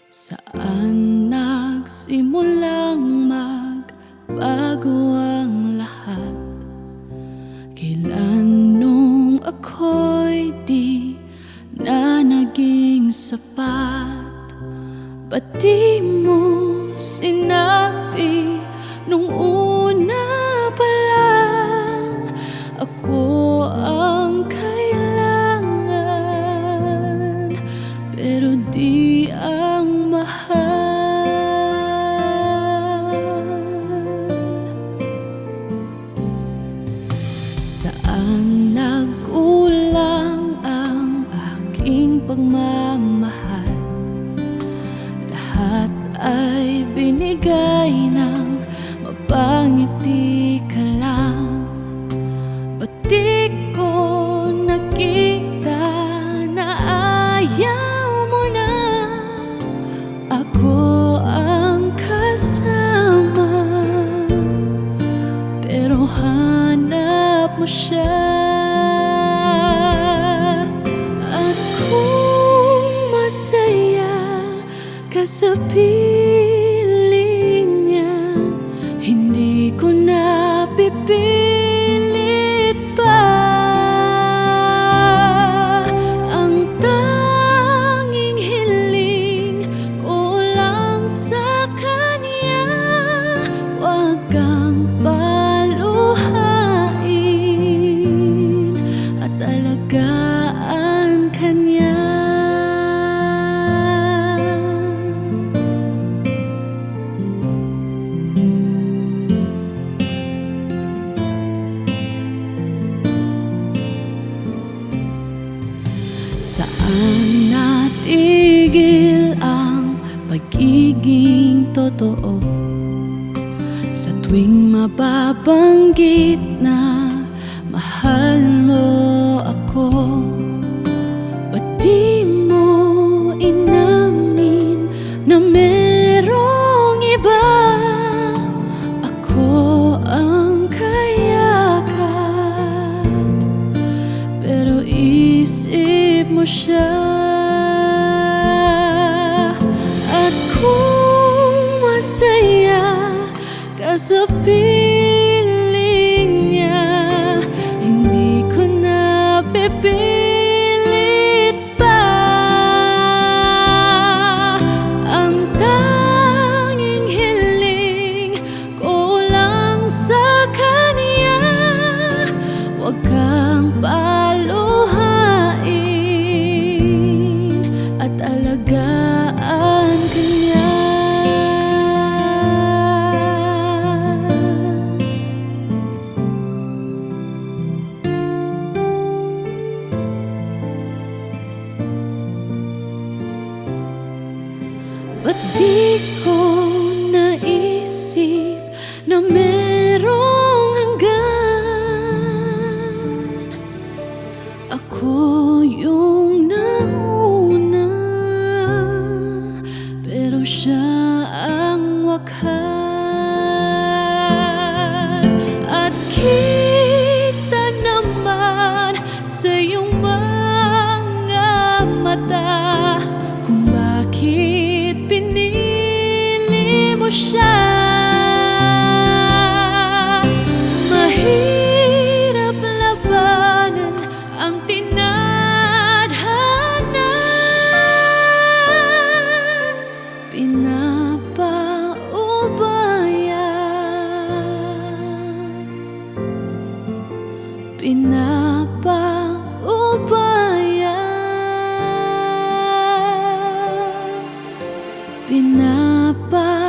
Saan nagsimulang magbago ang lahat? Kailan nung ako'y di na naging sapat? Ba't di mo sinabi nung una pa lang ako ang kailangan, pero di ang mahal? Saan nagkulang ang aking pagmamahal? Lahat ay binigay ng mapangiti ka lang. Ba't di ko nakita na ayaw mo na ako ang kasama, pero hanap mo siya? At kung masaya ka sa piling niya, hindi ko na pipilit pa. Ang tanging hiling ko lang sa kanya, wag kang paluhain at alagaan kanya. Saan natigil ang pagiging totoo? Sa tuwing mababanggit na mahal mo ako, ba't di mo inamin na merong iba? Ako ang kayakap, pero isip mo siya. At kung masaya ka sa piling niya, hindi ko na pipilit pa. Ang tanging hiling ko lang sa kanya, wag kang paluhain at alagaan kanya. Ba't di ko naisip na merong hanggan? Ako yung nauna, pero siya ang wakas. At kita naman sa iyong mga mata kung bakit pinili mo siya. Mahirap labanan ang tinadhana, pinapaubaya, pinapaubaya, pinapaubaya.